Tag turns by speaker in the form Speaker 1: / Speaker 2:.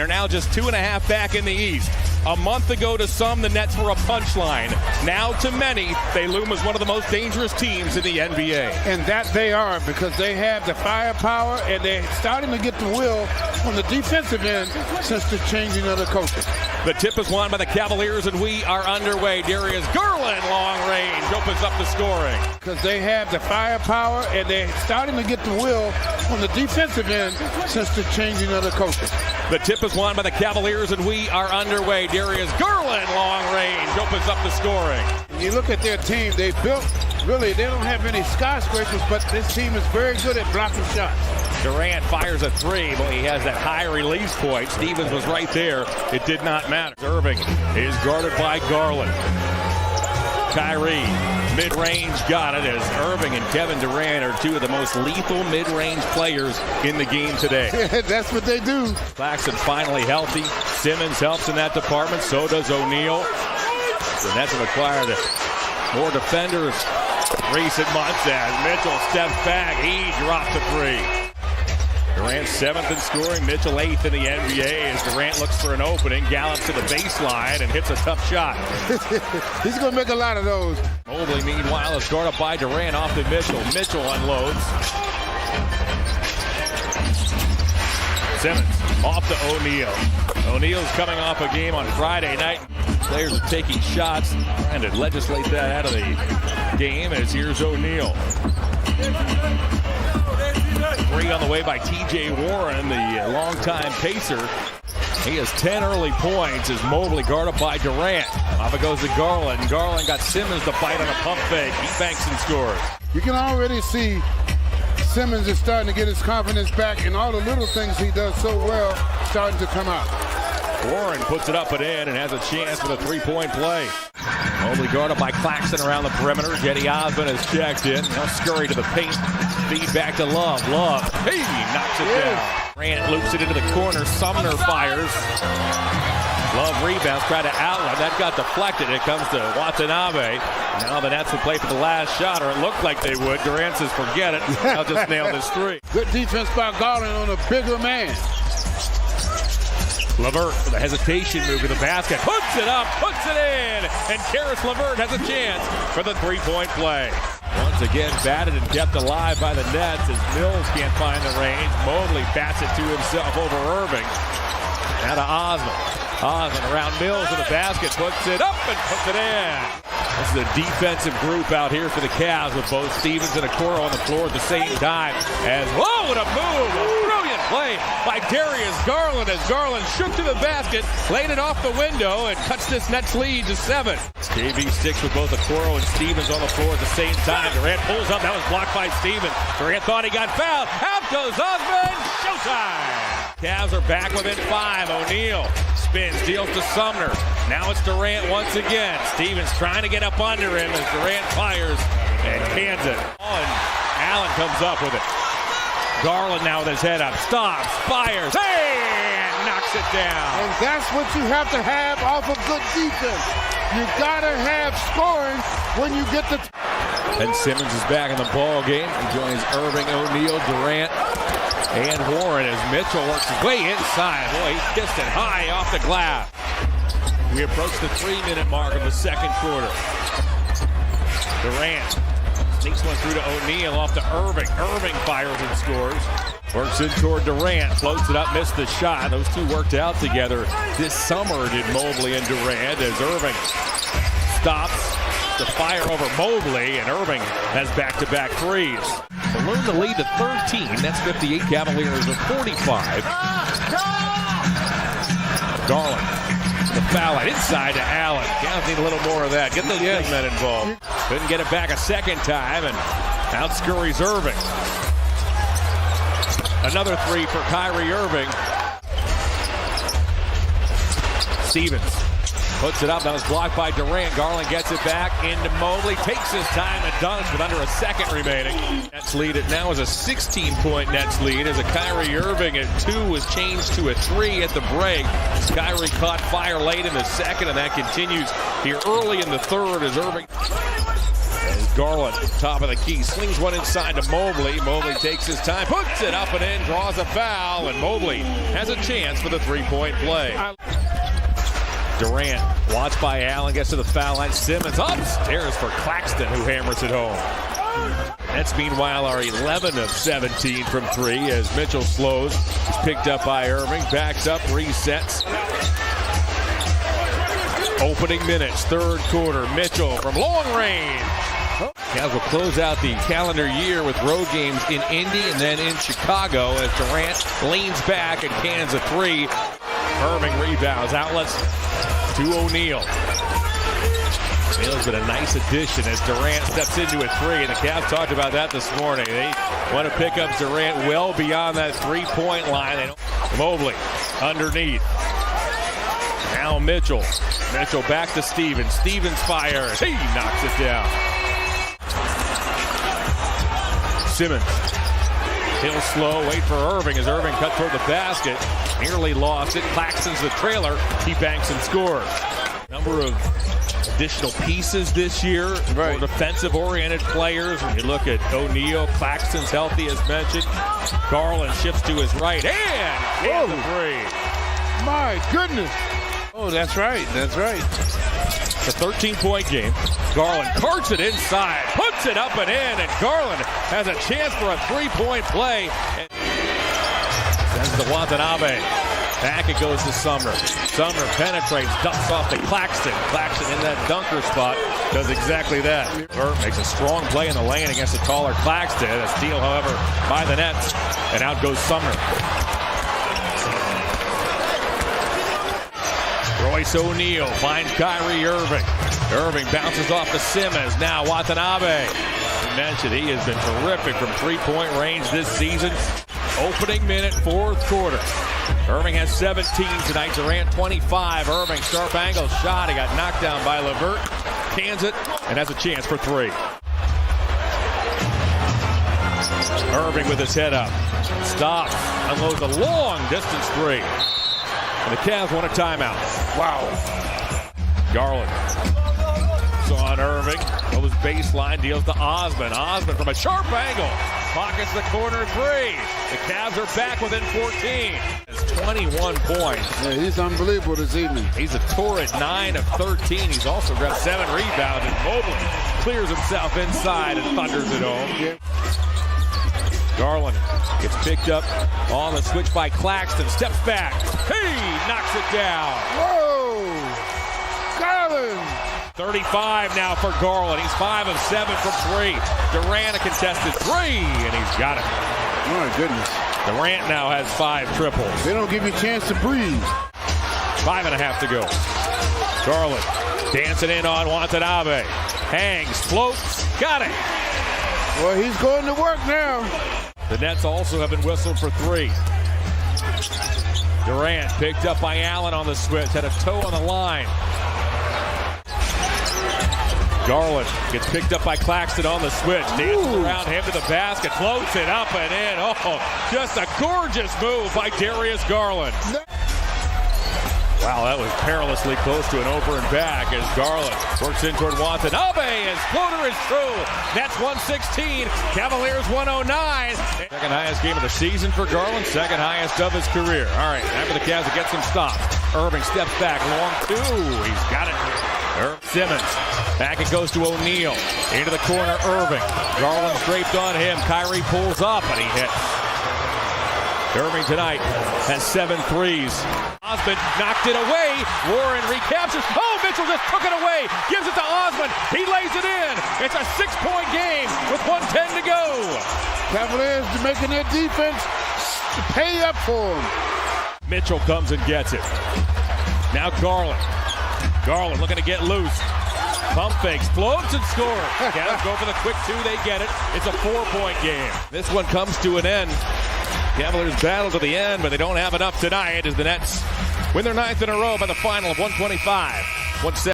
Speaker 1: They're now just 2.5 back in the East. A month ago to some, the Nets were a punchline. Now to many, they loom as one of the most dangerous teams in the NBA.
Speaker 2: And that they are, because they have the firepower and they're starting to get the will on the defensive end since the changing of the coaches.
Speaker 1: The tip is won by the Cavaliers, and we are underway. Darius Garland, long range, opens up the scoring.
Speaker 2: Because they have the firepower and they're starting to get the will on the defensive end since the changing of the coaches.
Speaker 1: The tip is won by the Cavaliers, and we are underway. Darius Garland, long range, opens up the scoring.
Speaker 2: You look at their team, they built, really, they don't have any skyscrapers, but this team is very good at blocking shots.
Speaker 1: Durant fires a three, but he has that high release point. Stevens was right there. It did not matter. Irving is guarded by Garland. Kyrie, mid-range, got it, as Irving and Kevin Durant are two of the most lethal mid-range players in the game today.
Speaker 2: That's what they do.
Speaker 1: Claxton finally healthy. Simmons helps in that department. So does O'Neal. The Nets have acquired more defenders recent months as Mitchell steps back. He dropped the three. Durant 7th in scoring, Mitchell 8th in the NBA as Durant looks for an opening, gallops to the baseline and hits a tough shot.
Speaker 2: He's going to make a lot of those.
Speaker 1: Mobley, meanwhile, is guarded by Durant off to Mitchell. Mitchell unloads. Simmons off to O'Neal. O'Neal's coming off a game on Friday night. Players are taking shots, trying to legislate that out of the game, as here's O'Neal. Three on the way by T.J. Warren, the longtime Pacer. He has 10 early points as Mobley guarded by Durant. Off it goes to Garland. Garland got Simmons to fight on a pump fake. He banks and scores.
Speaker 2: You can already see Simmons is starting to get his confidence back, and all the little things he does so well starting to come out.
Speaker 1: Warren puts it up and in and has a chance for the three-point play. Mobley guarded by Claxton around the perimeter. Jetty Osmond has checked in. Now Scurry to the paint. Feed back to Love. Love. He knocks it down. Grant loops it into the corner. Sumner fires. Love rebounds. Try to outlet. That got deflected. It comes to Watanabe. Now the Nets will play for the last shot, or it looked like they would. Durant says, forget it. I'll just nail this three.
Speaker 2: Good defense by Garland on a bigger man.
Speaker 1: LeVert with a hesitation move to the basket. Puts it up, puts it in. And Karis LeVert has a chance for the three-point play. Once again, batted and kept alive by the Nets as Mills can't find the range. Mobley bats it to himself over Irving. Now to Osmond. Osmond around Mills with the basket. Puts it up and puts it in. This is a defensive group out here for the Cavs with both Stevens and Okoro on the floor at the same time. As, whoa, what a move! A brilliant play by Darius Garland as Garland shook to the basket, laid it off the window, and cuts this Nets lead to 7. JV sticks with both Okoro and Stevens on the floor at the same time. Durant pulls up. That was blocked by Stevens. Durant thought he got fouled. Out goes Osmond. Showtime! Cavs are back within 5. O'Neal spins, deals to Sumner. Now it's Durant once again. Stevens trying to get up under him as Durant fires and cans it. And Allen comes up with it. Garland now with his head up. Stops, fires, and knocks it down.
Speaker 2: And that's what you have to have off of good defense. You gotta have scoring when you get the...
Speaker 1: And Simmons is back in the ball game. He joins Irving, O'Neal, Durant, and Warren as Mitchell works his way inside. Boy, he kissed it high off the glass. We approach the 3-minute mark of the second quarter. Durant sneaks one through to O'Neal off to Irving. Irving fires and scores. Works in toward Durant. Floats it up, missed the shot. Those two worked out together this summer, did Mobley and Durant, as Irving stops to fire over Mobley, and Irving has back-to-back threes. Balloon the lead to 13. That's 58. Cavaliers are 45. Garland, the foul line inside to Allen. Cavs need a little more of that. Get the big men involved. Couldn't get it back a second time, and out scurries Irving. Another three for Kyrie Irving. Stevens puts it up. That was blocked by Durant. Garland gets it back into Mobley. Takes his time to dunk with under a second remaining. Nets lead. It now is a 16-point Nets lead as a Kyrie Irving at 2 was changed to a 3 at the break. Kyrie caught fire late in the second, and that continues here early in the third as Irving. As Garland, top of the key, slings one inside to Mobley. Mobley takes his time, puts it up and in, draws a foul, and Mobley has a chance for the three-point play. Durant, watched by Allen, gets to the foul line. Simmons upstairs for Claxton, who hammers it home. Nets, meanwhile, are 11 of 17 from three as Mitchell slows. He's picked up by Irving, backs up, resets. Opening minutes, third quarter. Mitchell from long range. Cavs will close out the calendar year with road games in Indy and then in Chicago as Durant leans back and cans a three. Irving rebounds, outlets to O'Neal. O'Neal's been a nice addition as Durant steps into a three, and the Cavs talked about that this morning. They want to pick up Durant well beyond that three-point line. Mobley underneath. Now Mitchell. Mitchell back to Stevens. Stevens fires. He knocks it down. Simmons. He'll slow, wait for Irving as Irving cut toward the basket. Nearly lost it. Claxton's the trailer. He banks and scores. Number of additional pieces this year. More defensive-oriented players. When you look at O'Neal, Claxton's healthy as mentioned. Garland shifts to his right and the three.
Speaker 2: My goodness. Oh, that's right. That's right.
Speaker 1: It's a 13-point game. Garland carts it inside, puts it up and in, and Garland has a chance for a three-point play. Sends to Watanabe. Back it goes to Sumner. Sumner penetrates, dumps off to Claxton. Claxton in that dunker spot does exactly that. Burt makes a strong play in the lane against the taller Claxton. A steal, however, by the Nets, and out goes Sumner. Royce O'Neal finds Kyrie Irving. Irving bounces off to Simmons. Now Watanabe. You mentioned he has been terrific from three-point range this season. Opening minute, fourth quarter. Irving has 17 tonight. Durant 25. Irving, sharp angle shot. He got knocked down by LeVert. Cans it and has a chance for three. Irving with his head up. Stops. Unloads a long distance three. And the Cavs want a timeout. Wow. Garland. On Irving. Goes baseline. Deals to Osman. Osman from a sharp angle. Pockets the corner three. The Cavs are back within 14. It's 21 points.
Speaker 2: Yeah, he's unbelievable this evening.
Speaker 1: He's a torrid 9 of 13. He's also got 7 rebounds. And Mobley clears himself inside and thunders it home.
Speaker 2: Yeah.
Speaker 1: Garland gets picked up on the switch by Claxton. Steps back. He knocks it down.
Speaker 2: Whoa! Garland!
Speaker 1: 35 now for Garland. He's 5 of 7 from three. Durant a contested three, and he's got it.
Speaker 2: My goodness.
Speaker 1: Durant now has 5 triples.
Speaker 2: They don't give you a chance to breathe.
Speaker 1: 5.5 to go. Garland dancing in on Watanabe. Hangs, floats, got it.
Speaker 2: Well, he's going to work now.
Speaker 1: The Nets also have been whistled for three. Durant picked up by Allen on the switch, had a toe on the line. Garland gets picked up by Claxton on the switch. Dances around him to the basket, floats it up and in. Oh, just a gorgeous move by Darius Garland. Wow, that was perilously close to an over and back as Garland works in toward Watanabe. His floater is true. Nets 116, Cavaliers 109. Second highest game of the season for Garland, second highest of his career. All right, after the Cavs to get some stops. Irving steps back, long two. He's got it. Simmons, back it goes to O'Neal. Into the corner, Irving. Garland draped on him. Kyrie pulls up and he hits. Irving tonight has 7 threes. Osman knocked it away. Warren recaptures. Oh, Mitchell just took it away. Gives it to Osman. He lays it in. It's a 6-point game with 1:10 to go.
Speaker 2: Cavaliers making their defense pay up for them.
Speaker 1: Mitchell comes and gets it. Now Garland. Garland looking to get loose. Pump fakes, floats and scores. Cavs go for the quick two. They get it. It's a 4-point game. This one comes to an end. Cavaliers battle to the end, but they don't have enough tonight as the Nets win their 9th in a row by the final of 125.